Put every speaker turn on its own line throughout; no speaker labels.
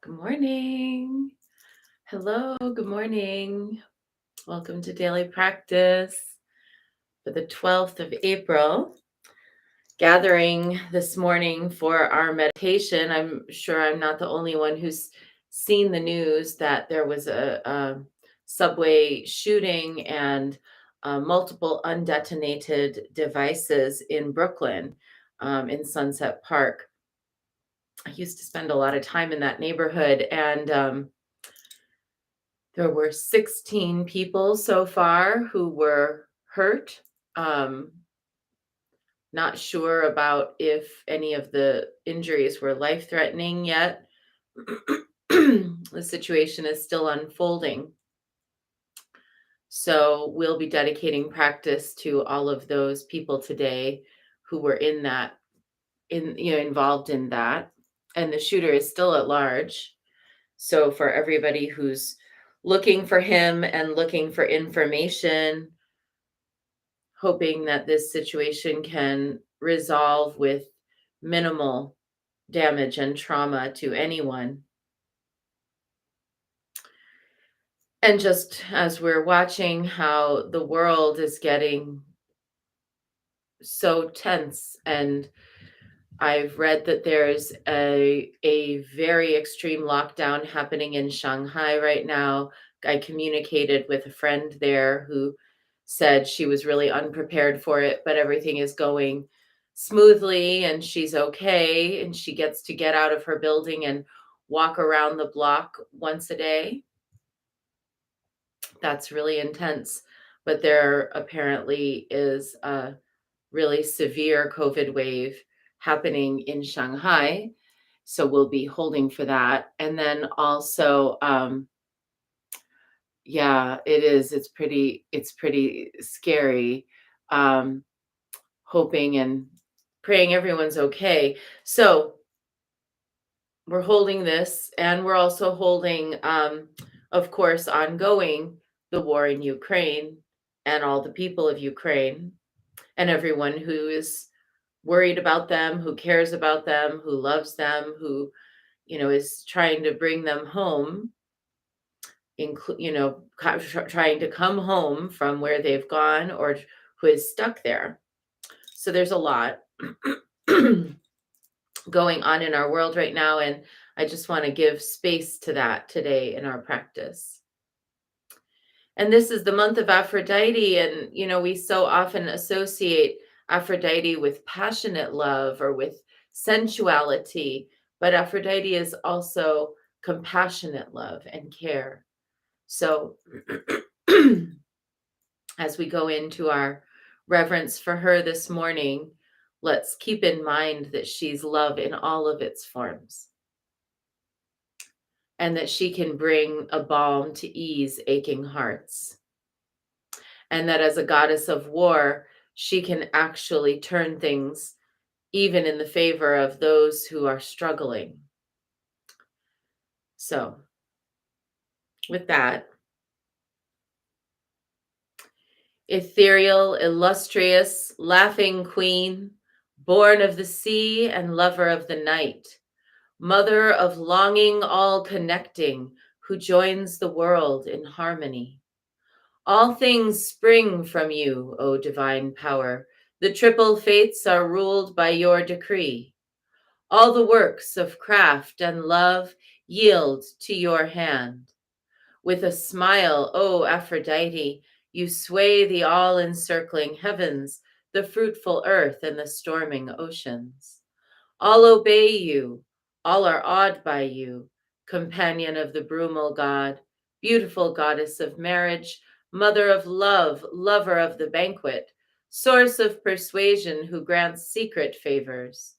Good morning. Hello, good morning. Welcome to Daily Practice for the 12th of April. Gathering this morning for our meditation. I'm sure I'm not the only one who's seen the news that there was a subway shooting and multiple undetonated devices in Brooklyn, in Sunset Park. I used to spend a lot of time in that neighborhood, and there were 16 people so far who were hurt. Um, Not sure about if any of the injuries were life-threatening yet. The situation is still unfolding. So we'll be dedicating practice to all of those people today who were involved in that. And the shooter is still at large. So for everybody who's looking for him and looking for information, hoping that this situation can resolve with minimal damage and trauma to anyone. And just as we're watching how the world is getting so tense, and I've read that there's a very extreme lockdown happening in Shanghai right now. I communicated with a friend there who said she was really unprepared for it, but everything is going smoothly and she's okay. And she gets to get out of her building and walk around the block once a day. That's really intense. But there apparently is a really severe COVID wave happening in Shanghai. So we'll be holding for that. And then also, yeah, it is. It's pretty scary. Um, Hoping and praying everyone's okay. So we're holding this, and we're also holding, of course, ongoing the war in Ukraine and all the people of Ukraine and everyone who is worried about them, who cares about them, who loves them, who, is trying to bring them home, trying to come home from where they've gone, or who is stuck there. So there's a lot going on in our world right now. And I just want to give space to that today in our practice. And this is the month of Aphrodite. And, we so often associate Aphrodite with passionate love or with sensuality, but Aphrodite is also compassionate love and care. So, as we go into our reverence for her this morning, let's keep in mind that she's love in all of its forms, and that she can bring a balm to ease aching hearts. And that as a goddess of war, she can actually turn things even in the favor of those who are struggling. So, with that, ethereal, illustrious, laughing queen, born of the sea and lover of the night, mother of longing all connecting, who joins the world in harmony. All things spring from you, O divine power. The triple fates are ruled by your decree. All the works of craft and love yield to your hand. With a smile, O Aphrodite, you sway the all-encircling heavens, the fruitful earth, and the storming oceans. All obey you, all are awed by you, companion of the brumal god, beautiful goddess of marriage, mother of love, lover of the banquet, source of persuasion who grants secret favors.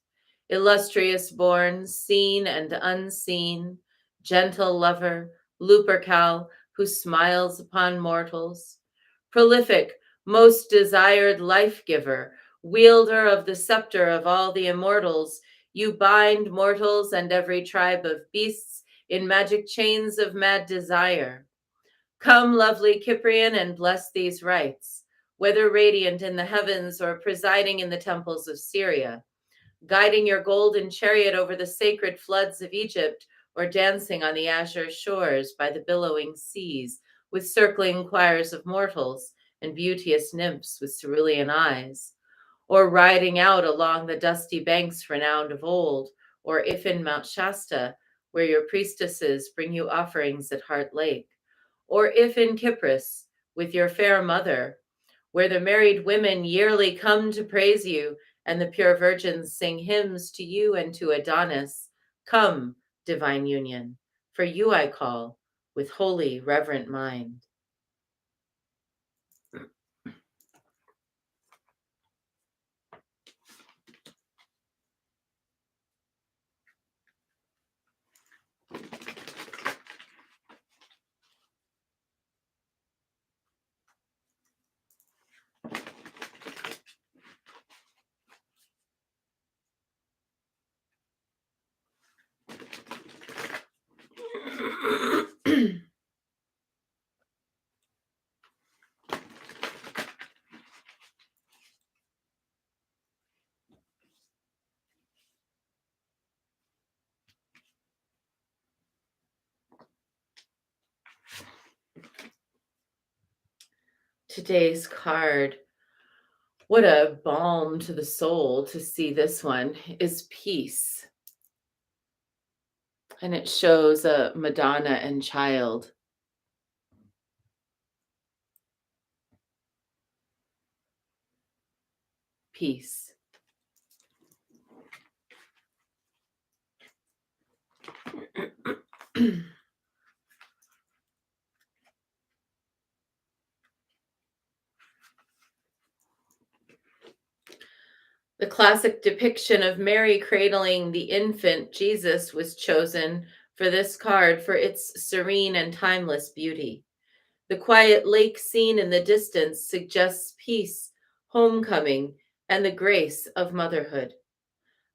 Illustrious born, seen and unseen, gentle lover, Lupercal, who smiles upon mortals. Prolific, most desired life giver, wielder of the scepter of all the immortals, you bind mortals and every tribe of beasts in magic chains of mad desire. Come, lovely Cyprian, and bless these rites, whether radiant in the heavens or presiding in the temples of Syria, guiding your golden chariot over the sacred floods of Egypt, or dancing on the azure shores by the billowing seas with circling choirs of mortals and beauteous nymphs with cerulean eyes, or riding out along the dusty banks renowned of old, or if in Mount Shasta, where your priestesses bring you offerings at Heart Lake, or if in Kypris, with your fair mother, where the married women yearly come to praise you, and the pure virgins sing hymns to you and to Adonis. Come, divine union, for you I call, with holy, reverent mind. Today's card, what a balm to the soul to see this one, is peace. And it shows a Madonna and child. Peace. The classic depiction of Mary cradling the infant Jesus was chosen for this card for its serene and timeless beauty. The quiet lake scene in the distance suggests peace, homecoming, and the grace of motherhood.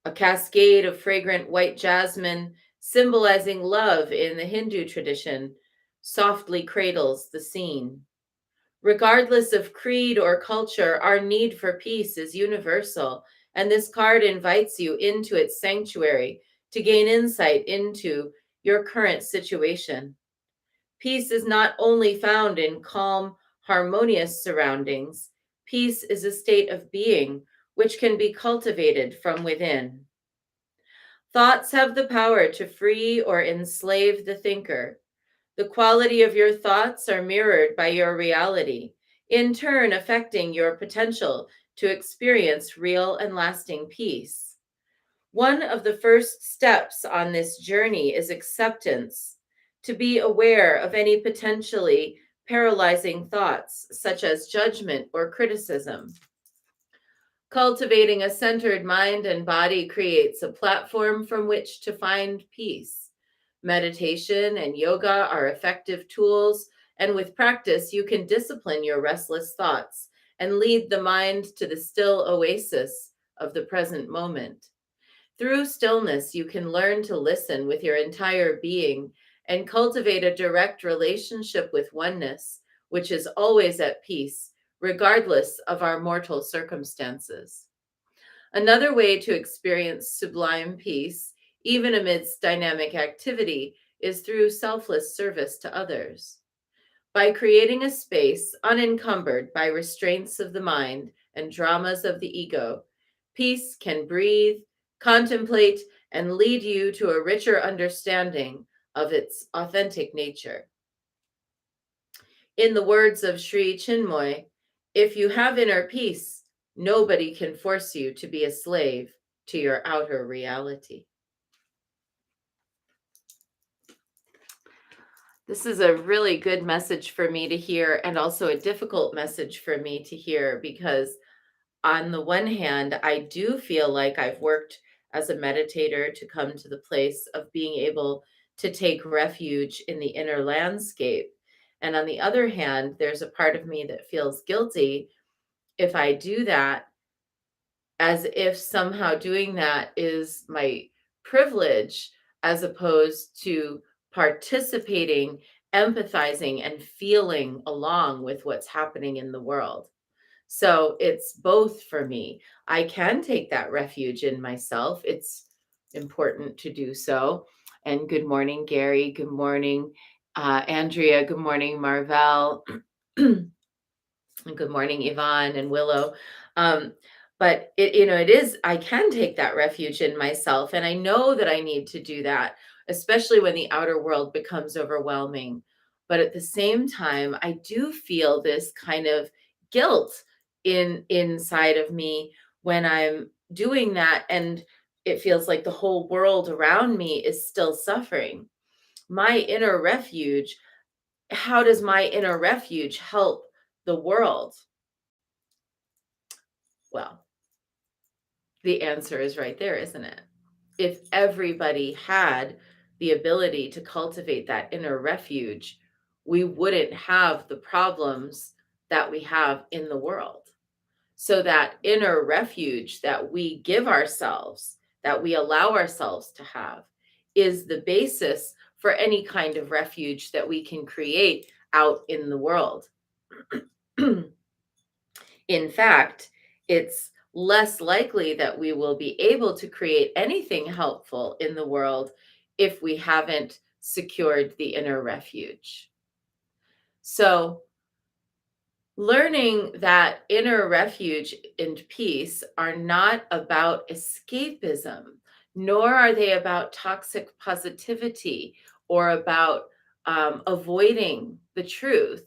A cascade of fragrant white jasmine, symbolizing love in the Hindu tradition, softly cradles the scene. Regardless of creed or culture, our need for peace is universal, and this card invites you into its sanctuary to gain insight into your current situation. Peace is not only found in calm, harmonious surroundings, peace is a state of being which can be cultivated from within. Thoughts have the power to free or enslave the thinker. The quality of your thoughts are mirrored by your reality, in turn affecting your potential to experience real and lasting peace. One of the first steps on this journey is acceptance, to be aware of any potentially paralyzing thoughts, such as judgment or criticism. Cultivating a centered mind and body creates a platform from which to find peace. Meditation and yoga are effective tools, and with practice, you can discipline your restless thoughts and lead the mind to the still oasis of the present moment. Through stillness, you can learn to listen with your entire being and cultivate a direct relationship with oneness, which is always at peace, regardless of our mortal circumstances. Another way to experience sublime peace, even amidst dynamic activity, is through selfless service to others. By creating a space unencumbered by restraints of the mind and dramas of the ego, peace can breathe, contemplate, and lead you to a richer understanding of its authentic nature. In the words of Sri Chinmoy, if you have inner peace, nobody can force you to be a slave to your outer reality. This is a really good message for me to hear, and also a difficult message for me to hear, because on the one hand, I do feel like I've worked as a meditator to come to the place of being able to take refuge in the inner landscape. And on the other hand, there's a part of me that feels guilty if I do that, as if somehow doing that is my privilege, as opposed to participating, empathizing, and feeling along with what's happening in the world. So it's both for me. I can take that refuge in myself. It's important to do so. And good morning, Gary. Good morning, Andrea. Good morning, Marvell. And good morning, Yvonne and Willow. Um, but it is, I can take that refuge in myself. And I know that I need to do that, especially when the outer world becomes overwhelming. But at the same time, I do feel this kind of guilt inside of me when I'm doing that. And it feels like the whole world around me is still suffering. My inner refuge, how does my inner refuge help the world? Well, the answer is right there, isn't it? If everybody had the ability to cultivate that inner refuge, we wouldn't have the problems that we have in the world. So, that inner refuge that we give ourselves, that we allow ourselves to have, is the basis for any kind of refuge that we can create out in the world. In fact, it's less likely that we will be able to create anything helpful in the world if we haven't secured the inner refuge. So, learning that inner refuge and peace are not about escapism, nor are they about toxic positivity or about avoiding the truth,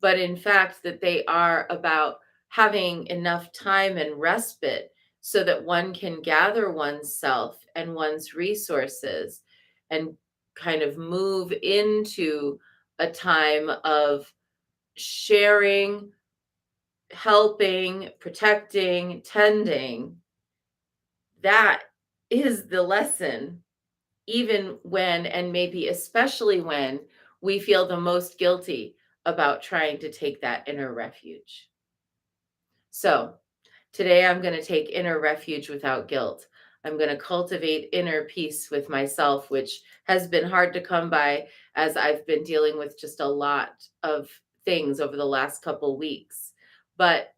but in fact, that they are about having enough time and respite so that one can gather oneself and one's resources and kind of move into a time of sharing, helping, protecting, tending. That is the lesson, even when, and maybe especially when, we feel the most guilty about trying to take that inner refuge. So, today I'm going to take inner refuge without guilt. I'm going to cultivate inner peace with myself, which has been hard to come by as I've been dealing with just a lot of things over the last couple weeks. But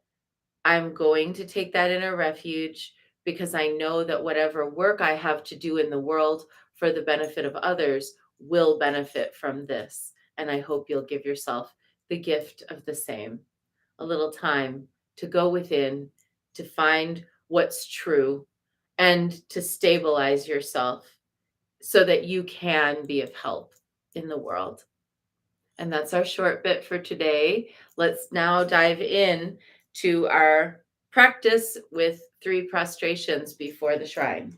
I'm going to take that inner refuge because I know that whatever work I have to do in the world for the benefit of others will benefit from this. And I hope you'll give yourself the gift of the same, a little time to go within, to find what's true, and to stabilize yourself so that you can be of help in the world. And that's our short bit for today. Let's now dive in to our practice with 3 prostrations before the shrine.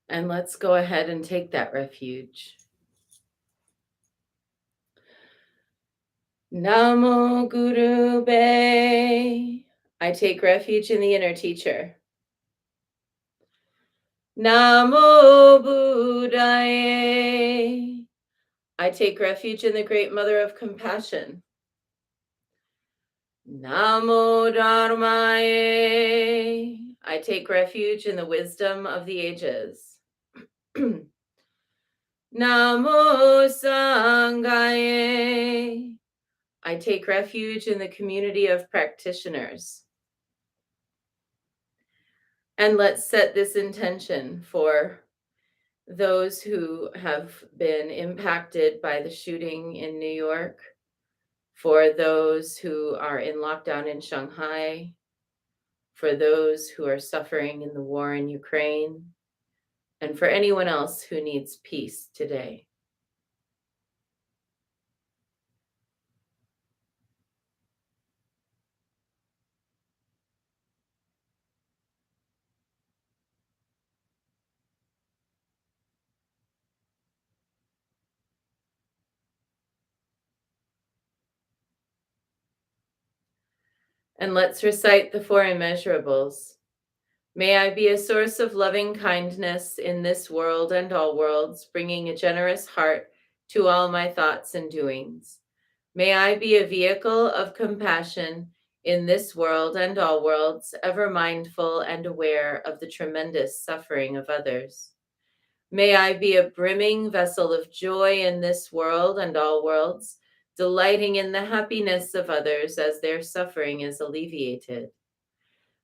And let's go ahead and take that refuge. Namo Guru Be. I take refuge in the inner teacher. Namo Buddhaye. I take refuge in the great mother of compassion. Namo Dharmaye. I take refuge in the wisdom of the ages. Namo Sanghaye. I take refuge in the community of practitioners. And let's set this intention for those who have been impacted by the shooting in New York, for those who are in lockdown in Shanghai, for those who are suffering in the war in Ukraine, and for anyone else who needs peace today. And let's recite the four immeasurables. May I be a source of loving kindness in this world and all worlds, bringing a generous heart to all my thoughts and doings. May I be a vehicle of compassion in this world and all worlds, ever mindful and aware of the tremendous suffering of others. May I be a brimming vessel of joy in this world and all worlds, delighting in the happiness of others as their suffering is alleviated.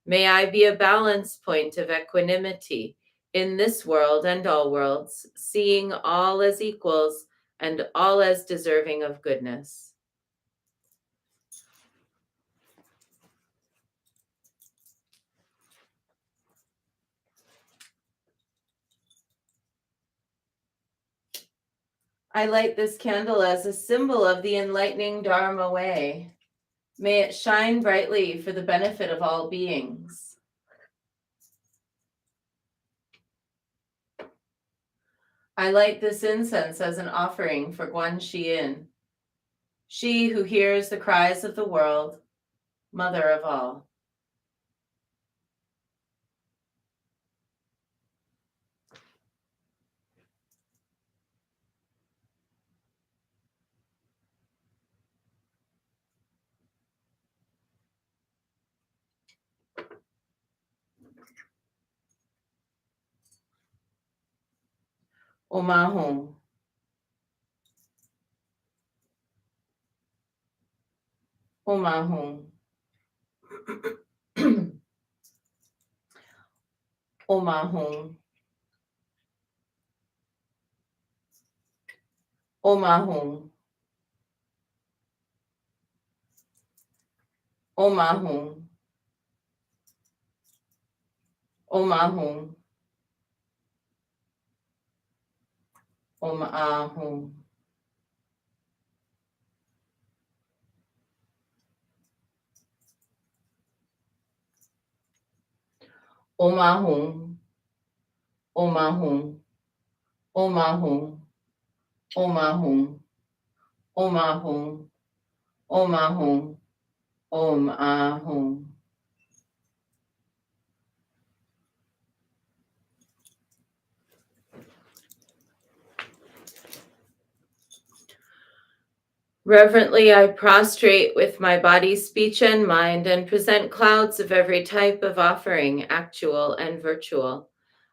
May I be a balance point of equanimity in this world and all worlds, seeing all as equals and all as deserving of goodness. I light this candle as a symbol of the enlightening Dharma way. May it shine brightly for the benefit of all beings. I light this incense as an offering for Guan Xiyin, she who hears the cries of the world, mother of all. Omahum. Omahum. Omahum. Omahum. Omahum. Omahum. Omahum. Omahum. Omahum. Omahum. Omahum. Omahum. Omahum. Omahum. Reverently, I prostrate with my body, speech, and mind and present clouds of every type of offering, actual and virtual.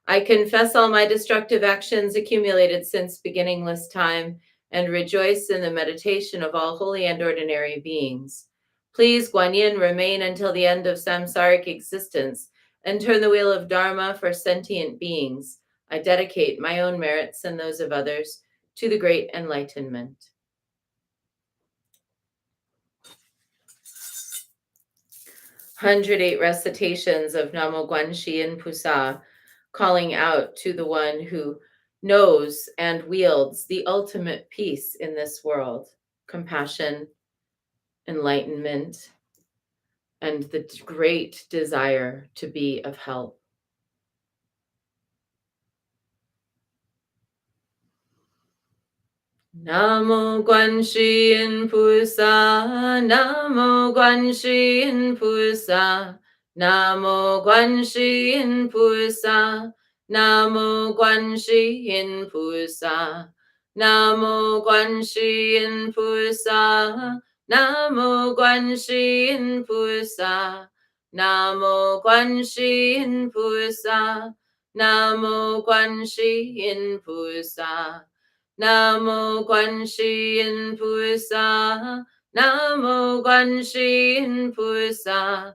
I confess all my destructive actions accumulated since beginningless time and rejoice in the meditation of all holy and ordinary beings. Please, Guan Yin, remain until the end of samsaric existence and turn the wheel of Dharma for sentient beings. I dedicate my own merits and those of others to the great enlightenment. 108 recitations of Namo Guanxi Pusa, calling out to the one who knows and wields the ultimate peace in this world, compassion, enlightenment, and the great desire to be of help. Namo Guanxi Pusa, Namo Guanxi Pusa, Namo Guanxi Pusa, Namo Guanxi Pusa, Namo Guanxi Pusa, Namo Guanxi Pusa, Namo Guanxi Pusa, Namo Guanxi Pusa. Namo Guanxi Pusa, Namo Guanxi Pusa,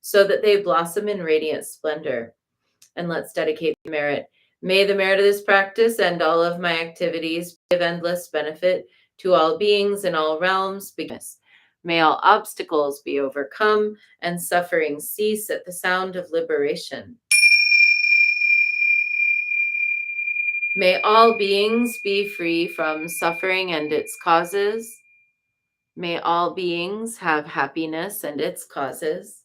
so that they blossom in radiant splendor. And let's dedicate the merit. May the merit of this practice and all of my activities give endless benefit to all beings in all realms. May all obstacles be overcome and suffering cease at the sound of liberation. May all beings be free from suffering and its causes. May all beings have happiness and its causes.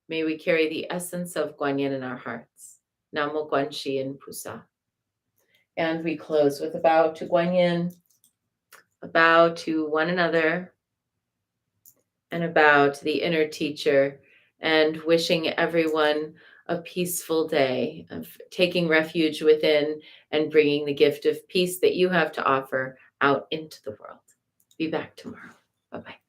May we carry the essence of Guanyin in our hearts. Namo Guanxi Pusa. And we close with a bow to Guanyin, a bow to one another, and a bow to the inner teacher, and wishing everyone a peaceful day of taking refuge within and bringing the gift of peace that you have to offer out into the world. Be back tomorrow. Bye-bye.